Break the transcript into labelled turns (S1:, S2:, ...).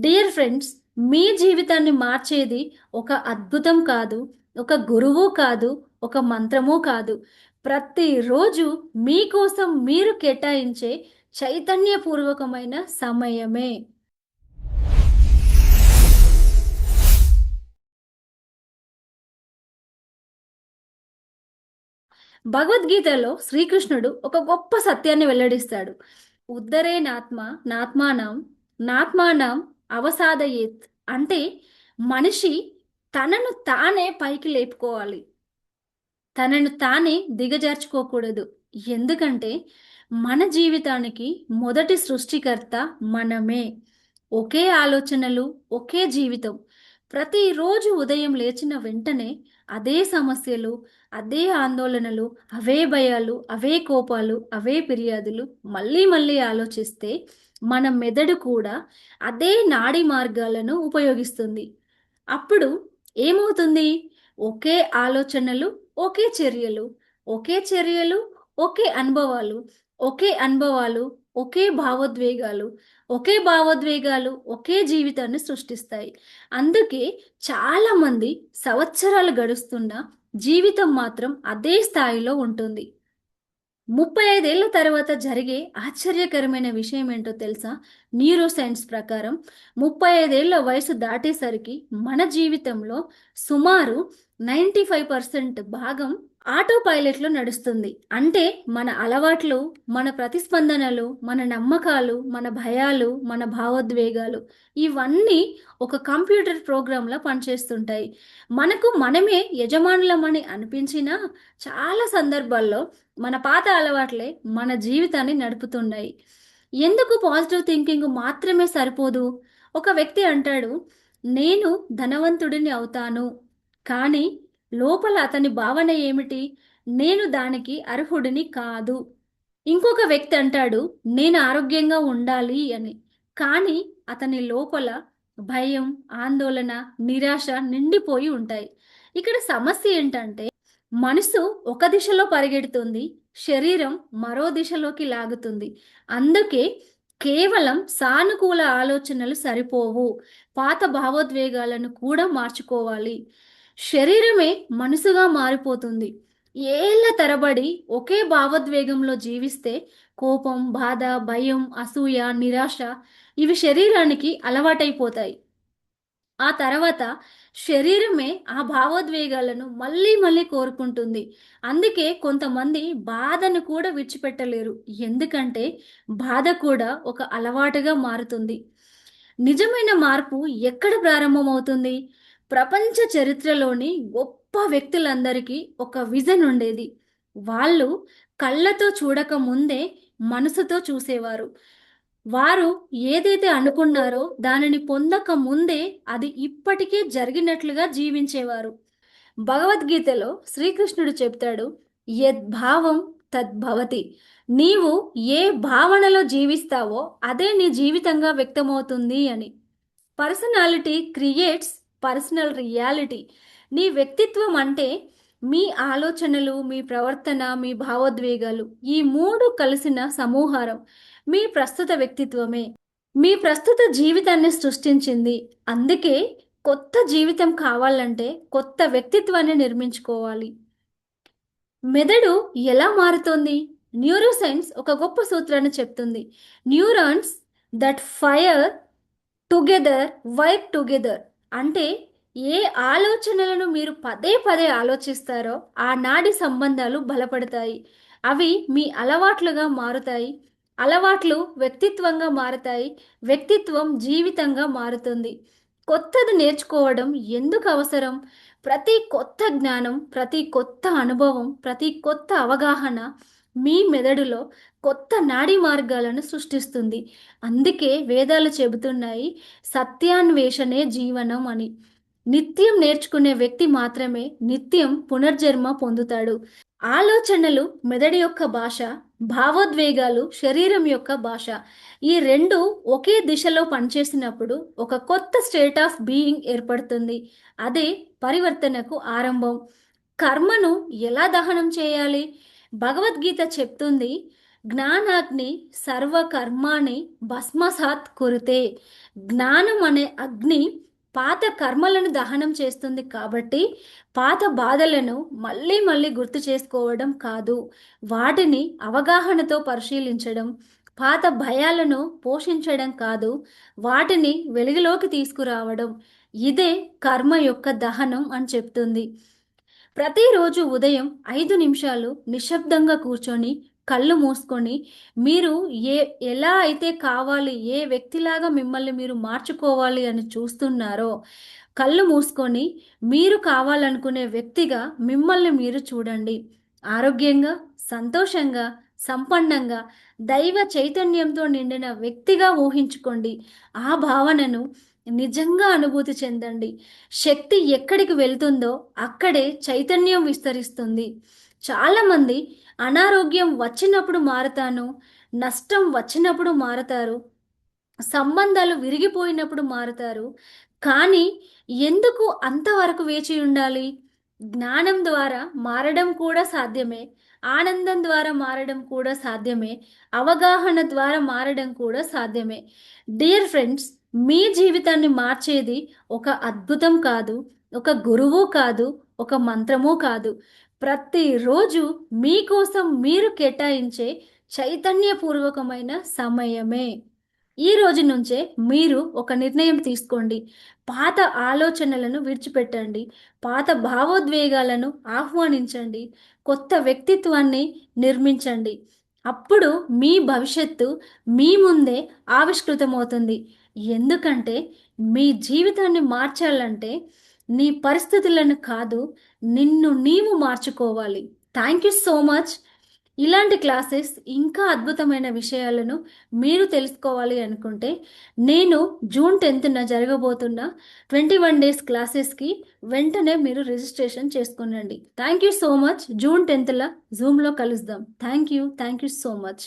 S1: Dear friends, మీ జీవితాన్ని మార్చేది ఒక అద్భుతం కాదు, ఒక గురువు కాదు, ఒక మంత్రము కాదు. ప్రతిరోజు మీకోసం మీరు కేటాయించే చైతన్యపూర్వకమైన సమయమే. భగవద్గీతలో శ్రీకృష్ణుడు ఒక గొప్ప సత్యాన్ని వెల్లడిస్తాడు. ఉద్ధరేనాత్మ నాత్మానం నాత్మానం అవసాదయేత్. అంటే మనిషి తనను తానే పైకి లేపుకోవాలి, తనను తానే దిగజార్చుకోకూడదు. ఎందుకంటే మన జీవితానికి మొదటి సృష్టికర్త మనమే. ఒకే ఆలోచనలు, ఒకే జీవితం. ప్రతిరోజు ఉదయం లేచిన వెంటనే అదే సమస్యలు, అదే ఆందోళనలు, అవే భయాలు, అవే కోపాలు, అవే ఫిర్యాదులు మళ్ళీ మళ్ళీ ఆలోచిస్తే మన మెదడు కూడా అదే నాడీ మార్గాలను ఉపయోగిస్తుంది. అప్పుడు ఏమవుతుంది? ఒకే ఆలోచనలు, ఒకే చర్యలు, ఒకే చర్యలు, ఒకే అనుభవాలు, ఒకే అనుభవాలు, ఒకే భావోద్వేగాలు, ఒకే భావోద్వేగాలు ఒకే జీవితాన్ని సృష్టిస్తాయి. అందుకే చాలామంది సంవత్సరాలు గడుస్తున్నా జీవితం మాత్రం అదే స్థాయిలో ఉంటుంది. 35 ఏళ్ల తర్వాత జరిగే ఆశ్చర్యకరమైన విషయం ఏంటో తెలుసా? న్యూరో సైన్స్ ప్రకారం 35 ఏళ్ల వయసు దాటేసరికి మన జీవితంలో సుమారు 95% భాగం ఆటో పైలట్‌లో నడుస్తుంది. అంటే మన అలవాట్లు, మన ప్రతిస్పందనలు, మన నమ్మకాలు, మన భయాలు, మన భావోద్వేగాలు ఇవన్నీ ఒక కంప్యూటర్ ప్రోగ్రామ్‌లా పనిచేస్తుంటాయి. మనకు మనమే యజమానులమని అనిపించినా చాలా సందర్భాల్లో మన పాత అలవాట్లే మన జీవితాన్ని నడుపుతున్నాయి. ఎందుకు పాజిటివ్ థింకింగ్ మాత్రమే సరిపోదు? ఒక వ్యక్తి అంటాడు, నేను ధనవంతుడిని అవుతాను. కానీ లోపల అతని భావన ఏమిటి? నేను దానికి అర్హుడిని కాదు. ఇంకొక వ్యక్తి అంటాడు, నేను ఆరోగ్యంగా ఉండాలి అని. కానీ అతని లోపల భయం, ఆందోళన, నిరాశ నిండిపోయి ఉంటాయి. ఇక్కడ సమస్య ఏంటంటే మనసు ఒక దిశలో పరిగెడుతుంది, శరీరం మరో దిశలోకి లాగుతుంది. అందుకే కేవలం సానుకూల ఆలోచనలు సరిపోవు. పాత భావోద్వేగాలను కూడా మార్చుకోవాలి. శరీరమే మనసుగా మారిపోతుంది. ఏళ్ల తరబడి ఒకే భావోద్వేగంలో జీవిస్తే కోపం, బాధ, భయం, అసూయ, నిరాశ ఇవి శరీరానికి అలవాటైపోతాయి. ఆ తర్వాత శరీరమే ఆ భావోద్వేగాలను మళ్ళీ మళ్ళీ కోరుకుంటుంది. అందుకే కొంతమంది బాధను కూడా విడిచిపెట్టలేరు. ఎందుకంటే బాధ కూడా ఒక అలవాటుగా మారుతుంది. నిజమైన మార్పు ఎక్కడ ప్రారంభమవుతుంది? ప్రపంచ చరిత్రలోని గొప్ప వ్యక్తులందరికీ ఒక విజన్ ఉండేది. వాళ్ళు కళ్ళతో చూడక ముందే మనసుతో చూసేవారు. వారు ఏదైతే అనుకున్నారో దానిని పొందక ముందే అది ఇప్పటికే జరిగినట్లుగా జీవించేవారు. భగవద్గీతలో శ్రీకృష్ణుడు చెప్తాడు, యద్భావం తద్భవతి. నీవు ఏ భావనలో జీవిస్తావో అదే నీ జీవితంగా వ్యక్తమవుతుంది అని. Personality creates personal reality. నీ వ్యక్తిత్వం అంటే మీ ఆలోచనలు, మీ ప్రవర్తన, మీ భావోద్వేగాలు ఈ మూడు కలిసిన సమూహారం మీ ప్రస్తుత వ్యక్తిత్వమే. మీ ప్రస్తుత జీవితాన్ని సృష్టించింది. అందుకే కొత్త జీవితం కావాలంటే కొత్త వ్యక్తిత్వాన్ని నిర్మించుకోవాలి. మెదడు ఎలా మారుతోంది? న్యూరోసైన్స్ ఒక గొప్ప సూత్రాన్ని చెప్తుంది. Neurons that fire together work together. అంటే ఏ ఆలోచనలను మీరు పదే పదే ఆలోచిస్తారో ఆ నాడి సంబంధాలు బలపడతాయి. అవి మీ అలవాట్లుగా మారుతాయి. అలవాట్లు వ్యక్తిత్వంగా మారుతాయి. వ్యక్తిత్వం జీవితంగా మారుతుంది. కొత్తది నేర్చుకోవడం ఎందుకు అవసరం? ప్రతి కొత్త జ్ఞానం, ప్రతి కొత్త అనుభవం, ప్రతి కొత్త అవగాహన మీ మెదడులో కొత్త నాడీ మార్గాలను సృష్టిస్తుంది. అందుకే వేదాలు చెబుతున్నాయి, సత్యాన్వేషణే జీవనం అని. నిత్యం నేర్చుకునే వ్యక్తి మాత్రమే నిత్యం పునర్జన్మ పొందుతాడు. ఆలోచనలు మెదడు యొక్క భాష, భావోద్వేగాలు శరీరం యొక్క భాష. ఈ రెండు ఒకే దిశలో పనిచేసినప్పుడు ఒక కొత్త స్టేట్ ఆఫ్ బీయింగ్ ఏర్పడుతుంది. అదే పరివర్తనకు ఆరంభం. కర్మను ఎలా దహనం చేయాలి? భగవద్గీత చెప్తుంది, జ్ఞానాగ్ని సర్వకర్మాణి భస్మసాత్ కురుతే. జ్ఞానం అనే అగ్ని పాత కర్మలను దహనం చేస్తుంది కాబట్టి పాత బాధలను మళ్ళీ మళ్ళీ గుర్తు చేసుకోవడం కాదు, వాటిని అవగాహనతో పరిశీలించడం, పాత భయాలను పోషించడం కాదు, వాటిని వెలుగులోకి తీసుకురావడం. ఇదే కర్మ యొక్క దహనం అని చెప్తుంది. ప్రతిరోజు ఉదయం 5 నిమిషాలు నిశ్శబ్దంగా కూర్చొని కళ్ళు మూసుకొని మీరు ఏ ఎలా అయితే కావాలి, ఏ వ్యక్తిలాగా మిమ్మల్ని మీరు మార్చుకోవాలి అని చూస్తున్నారో, కళ్ళు మూసుకొని మీరు కావాలనుకునే వ్యక్తిగా మిమ్మల్ని మీరు చూడండి. ఆరోగ్యంగా, సంతోషంగా, సంపన్నంగా, దైవ చైతన్యంతో నిండిన వ్యక్తిగా ఊహించుకోండి. ఆ భావనను నిజంగా అనుభూతి చెందండి. శక్తి ఎక్కడికి వెళ్తుందో అక్కడే చైతన్యం విస్తరిస్తుంది. చాలామంది అనారోగ్యం వచ్చినప్పుడు మారతాను, నష్టం వచ్చినప్పుడు మారతారు, సంబంధాలు విరిగిపోయినప్పుడు మారతారు. కానీ ఎందుకు అంతవరకు వేచి ఉండాలి? జ్ఞానం ద్వారా మారడం కూడా సాధ్యమే. ఆనందం ద్వారా మారడం కూడా సాధ్యమే. అవగాహన ద్వారా మారడం కూడా సాధ్యమే. డియర్ ఫ్రెండ్స్, మీ జీవితాన్ని మార్చేది ఒక అద్భుతం కాదు, ఒక గురువు కాదు, ఒక మంత్రము కాదు. ప్రతిరోజు మీకోసం మీరు కేటాయించే చైతన్యపూర్వకమైన సమయమే. ఈ రోజు నుంచే మీరు ఒక నిర్ణయం తీసుకోండి. పాత ఆలోచనలను విడిచిపెట్టండి. పాత భావోద్వేగాలను ఆహ్వానించండి. కొత్త వ్యక్తిత్వాన్ని నిర్మించండి. అప్పుడు మీ భవిష్యత్తు మీ ముందే ఆవిష్కృతమవుతుంది. ఎందుకంటే మీ జీవితాన్ని మార్చాలంటే నీ పరిస్థితులను కాదు, నిన్ను నీవు మార్చుకోవాలి. Thank you so much. ఇలాంటి క్లాసెస్ ఇంకా అద్భుతమైన విషయాలను మీరు తెలుసుకోవాలి అనుకుంటే నేను జూన్ 10న జరగబోతున్న 21 డేస్ క్లాసెస్కి వెంటనే మీరు రిజిస్ట్రేషన్ చేసుకోనండి. Thank you so much. June 10ల జూమ్లో కలుద్దాం. Thank you so much.